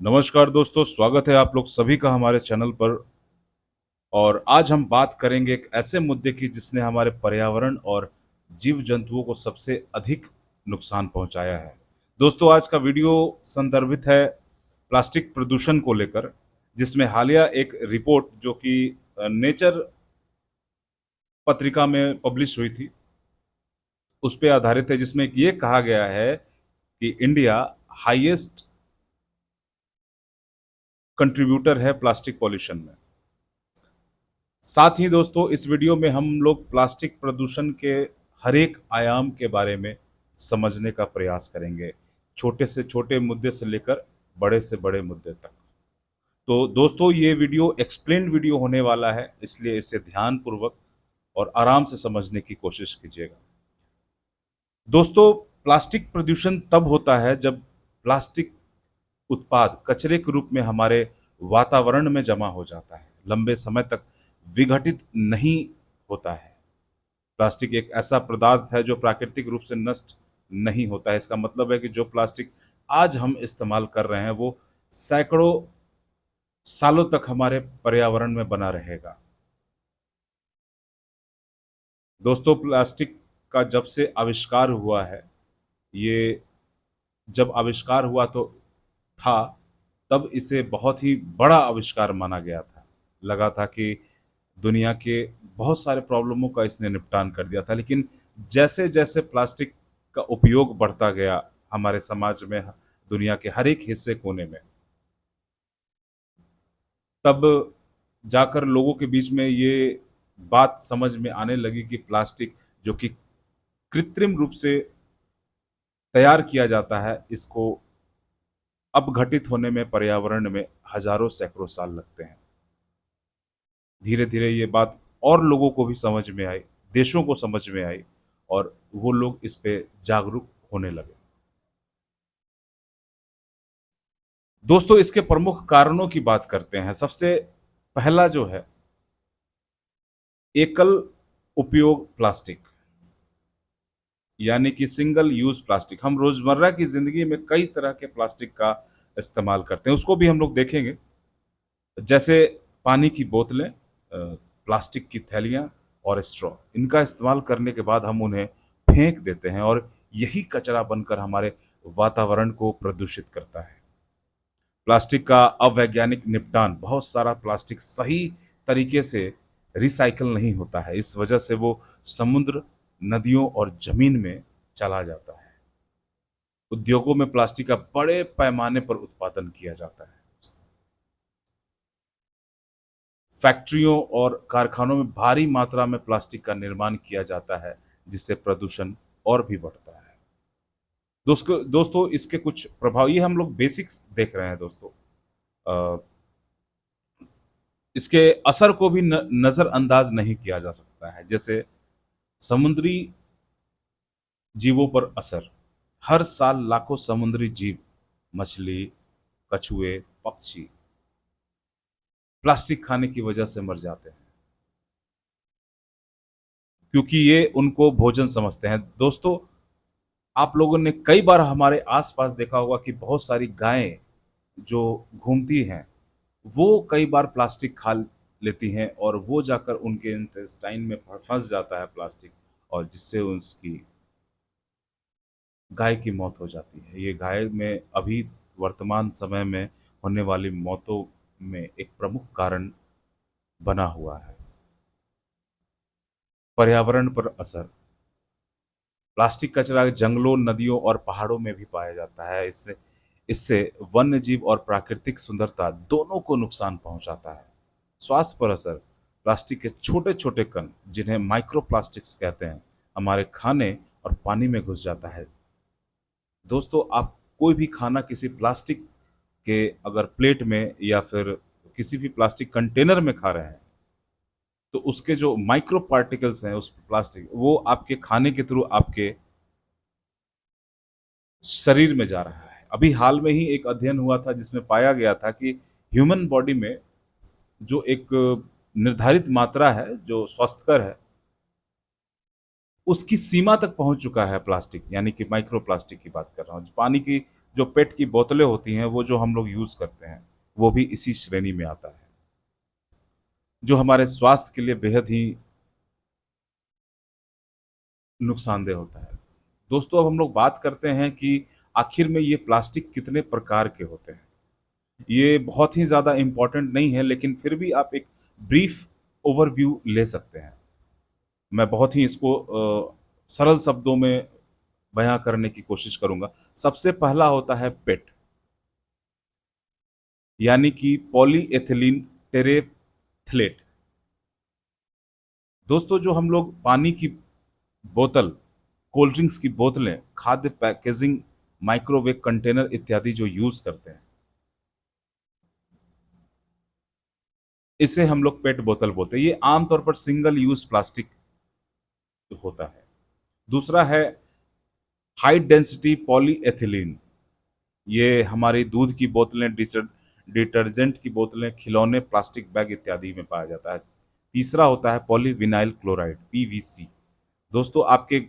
नमस्कार दोस्तों, स्वागत है आप लोग सभी का हमारे चैनल पर। और आज हम बात करेंगे एक ऐसे मुद्दे की जिसने हमारे पर्यावरण और जीव जंतुओं को सबसे अधिक नुकसान पहुंचाया है। दोस्तों, आज का वीडियो संदर्भित है प्लास्टिक प्रदूषण को लेकर, जिसमें हालिया एक रिपोर्ट जो कि नेचर पत्रिका में पब्लिश हुई थी, उस पे आधारित है, जिसमें ये कहा गया है कि इंडिया हाईएस्ट कंट्रीब्यूटर है प्लास्टिक पॉल्यूशन में। साथ ही दोस्तों, इस वीडियो में हम लोग प्लास्टिक प्रदूषण के हर एक आयाम के बारे में समझने का प्रयास करेंगे, छोटे से छोटे मुद्दे से लेकर बड़े से बड़े मुद्दे तक। तो दोस्तों, ये वीडियो एक्सप्लेन्ड वीडियो होने वाला है, इसलिए इसे ध्यानपूर्वक और आराम से समझने की कोशिश कीजिएगा। दोस्तों, प्लास्टिक प्रदूषण तब होता है जब प्लास्टिक उत्पाद कचरे के रूप में हमारे वातावरण में जमा हो जाता है, लंबे समय तक विघटित नहीं होता है। प्लास्टिक एक ऐसा पदार्थ है जो प्राकृतिक रूप से नष्ट नहीं होता है। इसका मतलब है कि जो प्लास्टिक आज हम इस्तेमाल कर रहे हैं वो सैकड़ों सालों तक हमारे पर्यावरण में बना रहेगा। दोस्तों, प्लास्टिक का जब से आविष्कार हुआ है, ये जब आविष्कार हुआ तो था, तब इसे बहुत ही बड़ा आविष्कार माना गया था। लगा था कि दुनिया के बहुत सारे प्रॉब्लमों का इसने निपटान कर दिया था। लेकिन जैसे-जैसे प्लास्टिक का उपयोग बढ़ता गया हमारे समाज में, दुनिया के हर एक हिस्से कोने में, तब जाकर लोगों के बीच में ये बात समझ में आने लगी कि प्लास्टिक जो कि कृत्रिम रूप से तैयार किया जाता है, इसको अपघटित होने में पर्यावरण में हज़ारों सैकड़ों साल लगते हैं। धीरे-धीरे ये बात और लोगों को भी समझ में आई, देशों को समझ में आई, और वो लोग इस पे जागरूक होने लगे। दोस्तों, इसके प्रमुख कारणों की बात करते हैं। सबसे पहला जो है, एकल उपयोग प्लास्टिक, यानी कि सिंगल यूज़ प्लास्टिक। हम रोज़मर्रा की ज़िंदगी में कई तरह के प्लास्टिक का इस्तेमाल करते हैं, उसको भी हम लोग देखेंगे। जैसे पानी की बोतलें, प्लास्टिक की थैलियाँ और स्ट्रॉ, इनका इस्तेमाल करने के बाद हम उन्हें फेंक देते हैं और यही कचरा बनकर हमारे वातावरण को प्रदूषित करता है। प्लास्टिक का अवैज्ञानिक निपटान, बहुत सारा प्लास्टिक सही तरीके से रिसाइकिल नहीं होता है। इस वजह से वो समुद्र, नदियों और ज़मीन में चला जाता है। उद्योगों में प्लास्टिक का बड़े पैमाने पर उत्पादन किया जाता है। फैक्ट्रियों और कारखानों में भारी मात्रा में प्लास्टिक का निर्माण किया जाता है, जिससे प्रदूषण और भी बढ़ता है। दोस्तों, इसके कुछ प्रभाव, ये हम लोग बेसिक्स देख रहे हैं दोस्तों। अ, इसके असर को भी नज़रअंदाज नहीं किया जा सकता है। जैसे समुद्री जीवों पर असर, हर साल लाखों समुद्री जीव, मछली, कछुए, पक्षी प्लास्टिक खाने की वजह से मर जाते हैं, क्योंकि ये उनको भोजन समझते हैं। दोस्तों, आप लोगों ने कई बार हमारे आस-पास देखा होगा कि बहुत सारी गायें जो घूमती हैं, वो कई बार प्लास्टिक खा लेती हैं और वो जाकर उनके इंटेस्टाइन में फँस जाता है प्लास्टिक, और जिससे उसकी गाय की मौत हो जाती है। ये गाय में अभी वर्तमान समय में होने वाली मौतों में एक प्रमुख कारण बना हुआ है। पर्यावरण पर असर, प्लास्टिक कचरा जंगलों, नदियों और पहाड़ों में भी पाया जाता है। इससे इससे वन्य जीव और प्राकृतिक सुंदरता दोनों को नुकसान पहुंचाता है। स्वास्थ्य पर असर, प्लास्टिक के छोटे-छोटे कण, जिन्हें माइक्रोप्लास्टिक्स कहते हैं, हमारे खाने और पानी में घुस जाता है। दोस्तों, आप कोई भी खाना किसी प्लास्टिक के अगर प्लेट में या फिर किसी भी प्लास्टिक कंटेनर में खा रहे हैं, तो उसके जो माइक्रो पार्टिकल्स हैं उस प्लास्टिक, वो आपके खाने के थ्रू आपके शरीर में जा रहा है। अभी हाल में ही एक अध्ययन हुआ था जिसमें पाया गया था कि ह्यूमन बॉडी में जो एक निर्धारित मात्रा है जो स्वस्थकर है, उसकी सीमा तक पहुँच चुका है प्लास्टिक, यानी कि माइक्रो प्लास्टिक की बात कर रहा हूँ। पानी की जो पेट की बोतलें होती हैं, वो जो हम लोग यूज़ करते हैं, वो भी इसी श्रेणी में आता है, जो हमारे स्वास्थ्य के लिए बेहद ही नुकसानदेह होता है। दोस्तों, अब हम लोग बात करते हैं कि आखिर में ये प्लास्टिक कितने प्रकार के होते हैं। ये बहुत ही ज़्यादा इम्पोर्टेंट नहीं है, लेकिन फिर भी आप एक ब्रीफ ओवरव्यू ले सकते हैं। मैं बहुत ही इसको सरल शब्दों में बयाँ करने की कोशिश करूँगा। सबसे पहला होता है पेट, यानी कि पॉलीएथिलीन टेरेफ्थलेट। दोस्तों, जो हम लोग पानी की बोतल, कोल्ड ड्रिंक्स की बोतलें, खाद्य पैकेजिंग, माइक्रोवेव कंटेनर इत्यादि जो यूज़ करते हैं, इसे हम लोग पेट बोतल बोलते हैं। ये आमतौर पर सिंगल यूज़ प्लास्टिक होता है। दूसरा है हाई डेंसिटी पॉलीएथिलीन। ये हमारी दूध की बोतलें, डिटर्जेंट की बोतलें, खिलौने, प्लास्टिक बैग इत्यादि में पाया जाता है। तीसरा होता है पॉलीविनाइल क्लोराइड, पीवीसी। दोस्तों, आपके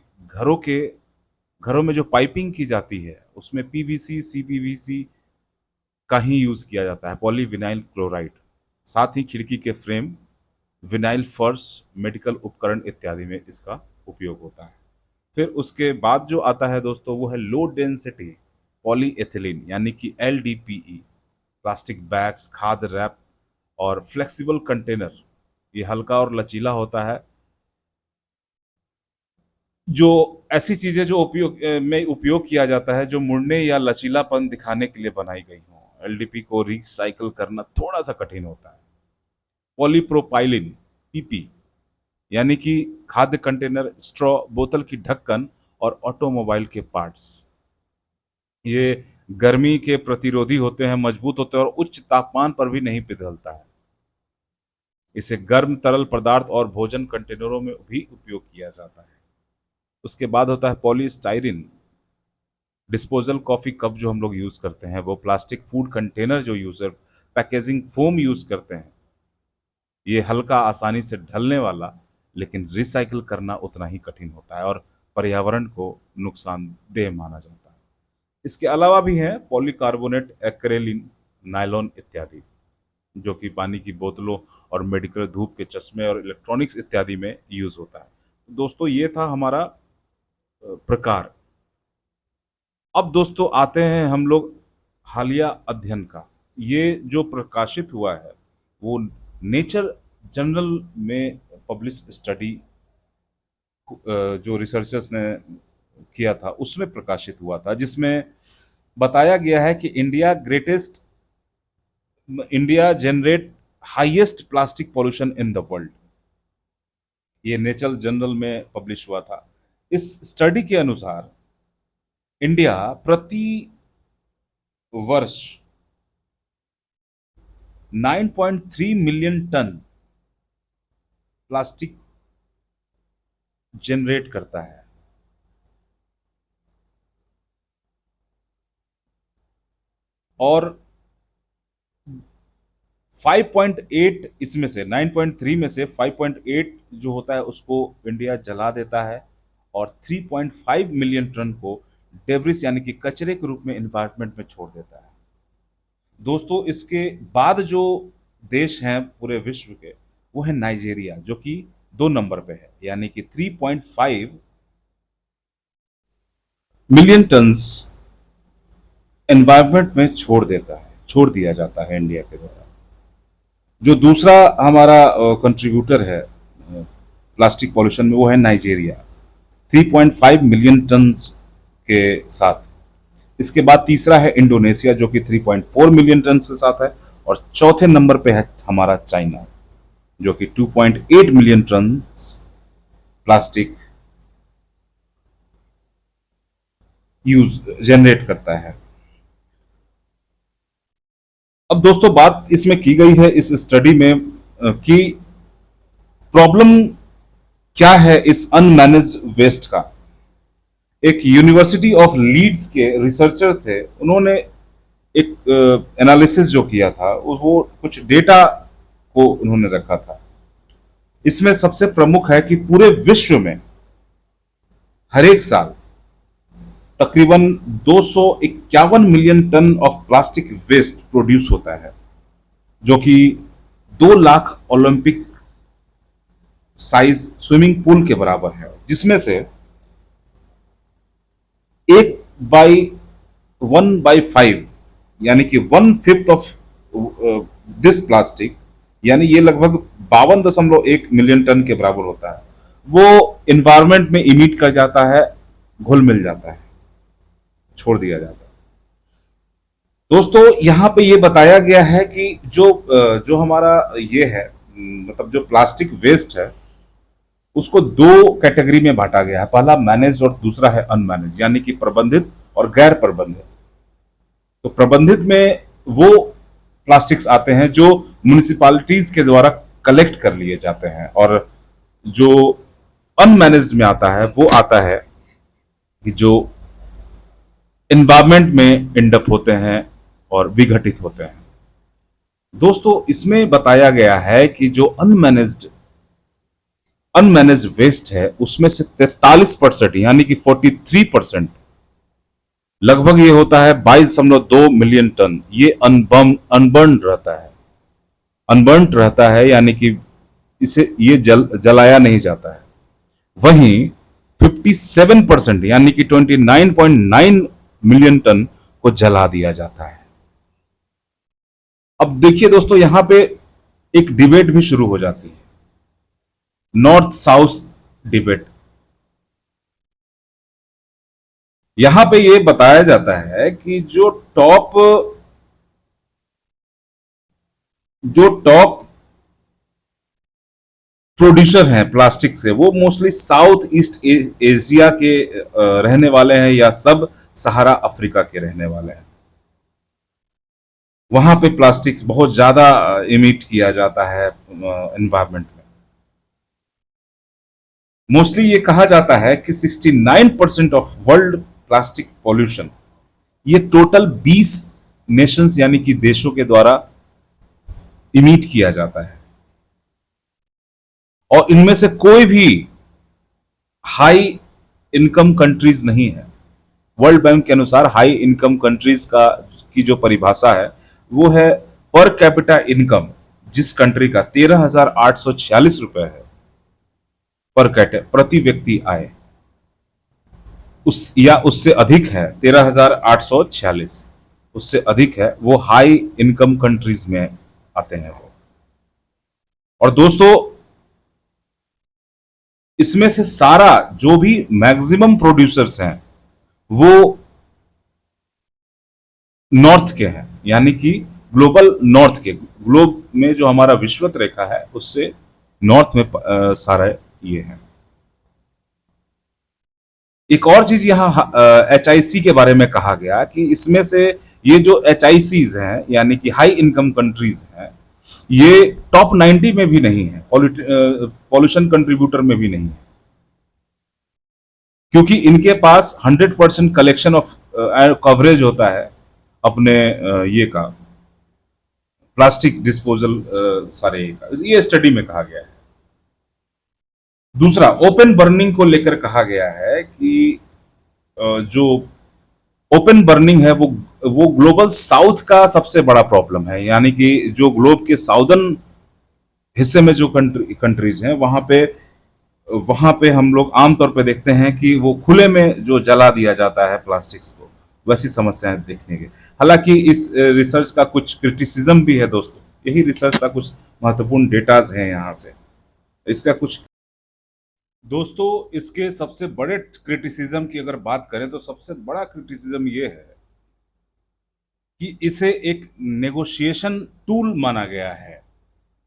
घरों में जो पाइपिंग की जाती है, उसमें पीवीसी, सीपीवीसी का ही यूज़ किया जाता है, पॉलीविनाइल क्लोराइड। साथ ही खिड़की के फ्रेम, विनाइल फर्श, मेडिकल उपकरण इत्यादि में इसका उपयोग होता है। फिर उसके बाद जो आता है दोस्तों, वो है लो डेंसिटी पॉलीएथिलीन, यानी कि एलडीपीई। प्लास्टिक बैग्स, खाद्य रैप और फ्लेक्सिबल कंटेनर, ये हल्का और लचीला होता है। जो ऐसी चीज़ें जो में उपयोग किया जाता है, जो मुड़ने या लचीलापन दिखाने के लिए बनाई गई हों। एलडीपी को रिसाइकिल करना थोड़ा-सा कठिन होता है। पॉलीप्रोपाइलिन, पीपी, यानी कि खाद्य कंटेनर, स्ट्रॉ, बोतल की ढक्कन और ऑटोमोबाइल के पार्ट्स। ये गर्मी के प्रतिरोधी होते हैं, मजबूत होते हैं और उच्च तापमान पर भी नहीं पिघलता है। इसे गर्म तरल पदार्थ और भोजन कंटेनरों में भी उपयोग किया जाता है। उसके बाद होता है पॉलीस्टाइरिन, डिस्पोजल कॉफ़ी कप जो हम लोग यूज़ करते हैं, वो प्लास्टिक फूड कंटेनर जो पैकेजिंग फोम यूज़ करते हैं। ये हल्का, आसानी से ढलने वाला, लेकिन रिसाइकिल करना उतना ही कठिन होता है और पर्यावरण को नुकसानदेह माना जाता है। इसके अलावा भी हैं पॉलीकार्बोनेट, एक्रेलिन, नायलॉन इत्यादि, जो कि पानी की बोतलों और मेडिकल, धूप के चश्मे और इलेक्ट्रॉनिक्स इत्यादि में यूज़ होता है। दोस्तों, ये था हमारा प्रकार। अब दोस्तों आते हैं हम लोग हालिया अध्ययन का। ये जो प्रकाशित हुआ है, वो नेचर जर्नल में पब्लिश स्टडी, जो रिसर्चर्स ने किया था, उसमें प्रकाशित हुआ था, जिसमें बताया गया है कि India generate highest plastic pollution in the world. ये नेचर जर्नल में पब्लिश हुआ था। इस स्टडी के अनुसार इंडिया प्रति वर्ष 9.3 मिलियन टन प्लास्टिक जनरेट करता है और 5.8 इसमें से, 9.3 में से 5.8 जो होता है उसको इंडिया जला देता है और 3.5 मिलियन टन को डेब्रिस, यानी कि कचरे के रूप में एनवायरनमेंट में छोड़ देता है। दोस्तों, इसके बाद जो देश हैं पूरे विश्व के, वो है नाइजीरिया, जो कि 2 नंबर पे है, यानी कि 3.5 मिलियन टन्स एनवायरनमेंट में छोड़ दिया जाता है इंडिया के द्वारा। जो दूसरा हमारा कंट्रीब्यूटर है प्लास्टिक पॉल्यूशन में, वो है नाइजीरिया, 3.5 मिलियन टन्स के साथ। इसके बाद तीसरा है इंडोनेशिया, जो कि 3.4 मिलियन टन के साथ है, और चौथे नंबर पे है हमारा चाइना, जो कि 2.8 million ton plastic use generate करता है। अब दोस्तों, बात इसमें की गई है इस स्टडी में कि प्रॉब्लम क्या है इस अनमैनेज्ड वेस्ट का। एक यूनिवर्सिटी ऑफ लीड्स के रिसर्चर थे, उन्होंने एक एनालिसिस जो किया था, वो कुछ डेटा को उन्होंने रखा था। इसमें सबसे प्रमुख है कि पूरे विश्व में हर एक साल तकरीबन 251 million ton of plastic waste produce होता है, जो कि 2 lakh Olympic size swimming pool के बराबर है, जिसमें से 1/5 यानी कि 1/5 ऑफ दिस प्लास्टिक, यानी ये लगभग 52.1 मिलियन टन के बराबर होता है, वो इन्वायरमेंट में इमिट कर जाता है, घुल मिल जाता है, छोड़ दिया जाता है। दोस्तों यहाँ पे ये बताया गया है कि जो हमारा ये है, मतलब जो प्लास्टिक वेस्ट है, उसको दो कैटेगरी में बांटा गया है। पहला मैनेज्ड और दूसरा है अनमैनेज, यानी कि प्रबंधित और गैर प्रबंधित। तो प्रबंधित में वो प्लास्टिक्स आते हैं जो म्युनिसिपैलिटीज के द्वारा कलेक्ट कर लिए जाते हैं, और जो अनमैनेज्ड में आता है वो आता है कि जो एनवायरमेंट में एंडअप होते हैं और विघटित होते हैं। दोस्तों इसमें बताया गया है कि जो अनमैनेज्ड वेस्ट है, उसमें से 43% यानी कि 43% लगभग ये होता है 22.2 मिलियन टन, ये अनबर्न रहता है, अनबर्न रहता है, यानी कि इसे ये जलाया नहीं जाता है। वहीं 57% यानी कि 29.9 मिलियन टन को जला दिया जाता है। अब देखिए दोस्तों, यहां पे एक डिबेट भी शुरू हो जाती है, नॉर्थ साउथ डिबेट। यहां पे ये बताया जाता है कि जो टॉप प्रोड्यूसर हैं प्लास्टिक से, वो मोस्टली साउथ ईस्ट एशिया के रहने वाले हैं, या सब सहारा अफ्रीका के रहने वाले हैं। वहां पे प्लास्टिक बहुत ज्यादा इमिट किया जाता है एनवायरमेंट में। मोस्टली ये कहा जाता है कि 69% ऑफ वर्ल्ड प्लास्टिक पॉल्यूशन, ये टोटल 20 नेशंस यानी कि देशों के द्वारा इमिट किया जाता है, और इनमें से कोई भी हाई इनकम कंट्रीज नहीं है। वर्ल्ड बैंक के अनुसार हाई इनकम कंट्रीज का की जो परिभाषा है वो है पर कैपिटा इनकम, जिस कंट्री का 13,846 रुपए है पर कैटे प्रति व्यक्ति आय, उस या उससे अधिक है, 13,846 उससे अधिक है, वो हाई इनकम कंट्रीज में आते हैं वो। और दोस्तों इसमें से सारा जो भी मैक्सिमम प्रोड्यूसर्स हैं वो नॉर्थ के हैं, यानी कि ग्लोबल नॉर्थ के, ग्लोब में जो हमारा विश्वत रेखा है उससे नॉर्थ में सारा ये है। एक और चीज यहाँ HIC के बारे में कहा गया कि इसमें से ये जो HICs हैं यानी कि हाई इनकम कंट्रीज हैं, ये टॉप 90 में भी नहीं है, पॉल्यूशन कंट्रीब्यूटर में भी नहीं है, क्योंकि इनके पास 100% कलेक्शन ऑफ कवरेज होता है अपने ये का प्लास्टिक डिस्पोजल सारे का, ये स्टडी में कहा गया है। दूसरा ओपन बर्निंग को लेकर कहा गया है कि जो ओपन बर्निंग है वो ग्लोबल साउथ का सबसे बड़ा प्रॉब्लम है, यानी कि जो ग्लोब के साउदर्न हिस्से में जो कंट्रीज हैं वहां पे हम लोग आमतौर पे देखते हैं कि वो खुले में जो जला दिया जाता है प्लास्टिक्स को, वैसी समस्याएं देखने की। हालांकि इस रिसर्च का कुछ क्रिटिसिज्म भी है दोस्तों, यही रिसर्च का कुछ महत्वपूर्ण डेटाज हैं यहाँ से, इसका कुछ। दोस्तों इसके सबसे बड़े क्रिटिसिज्म की अगर बात करें तो सबसे बड़ा क्रिटिसिज्म ये है कि इसे एक नेगोशिएशन टूल माना गया है,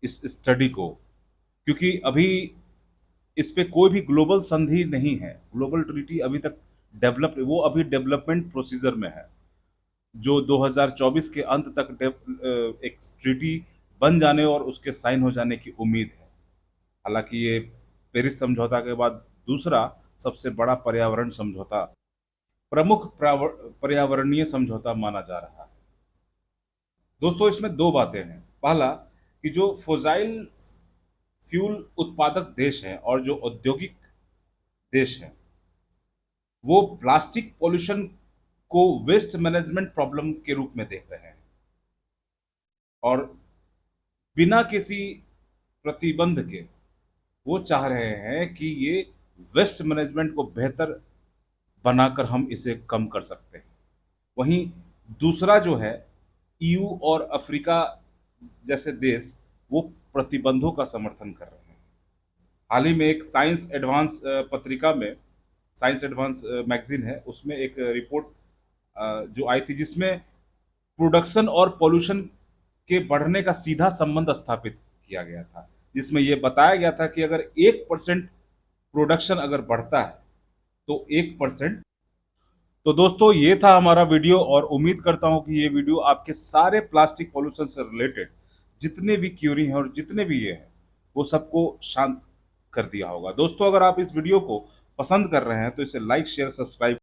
इस स्टडी को, क्योंकि अभी इस पे कोई भी ग्लोबल संधि नहीं है, ग्लोबल ट्रीटी अभी तक वो अभी डेवलपमेंट प्रोसीजर में है, जो 2024 के अंत तक एक ट्रीटी बन जाने और उसके साइन हो जाने की उम्मीद है। हालांकि ये पेरिस समझौता के बाद दूसरा सबसे बड़ा पर्यावरण समझौता, प्रमुख पर्यावरणीय समझौता माना जा रहा है। दोस्तों इसमें दो बातें हैं, पहला कि जो फोजाइल फ्यूल उत्पादक देश हैं और जो औद्योगिक देश हैं, वो प्लास्टिक पॉल्यूशन को वेस्ट मैनेजमेंट प्रॉब्लम के रूप में देख रहे हैं और बिना किसी प्रतिबंध के वो चाह रहे हैं कि ये वेस्ट मैनेजमेंट को बेहतर बनाकर हम इसे कम कर सकते हैं। वहीं दूसरा जो है, ईयू और अफ्रीका जैसे देश वो प्रतिबंधों का समर्थन कर रहे हैं। हाल ही में एक साइंस एडवांस पत्रिका में, साइंस एडवांस मैगजीन है, उसमें एक रिपोर्ट जो आई थी जिसमें प्रोडक्शन और पॉल्यूशन के बढ़ने का सीधा संबंध स्थापित किया गया था, जिसमें यह बताया गया था कि अगर 1% प्रोडक्शन अगर बढ़ता है तो 1%। तो दोस्तों ये था हमारा वीडियो और उम्मीद करता हूं कि ये वीडियो आपके सारे प्लास्टिक पॉल्यूशन से रिलेटेड जितने भी क्यूरी हैं और जितने भी ये हैं वो सबको शांत कर दिया होगा। दोस्तों अगर आप इस वीडियो को पसंद कर रहे हैं तो इसे लाइक शेयर सब्सक्राइब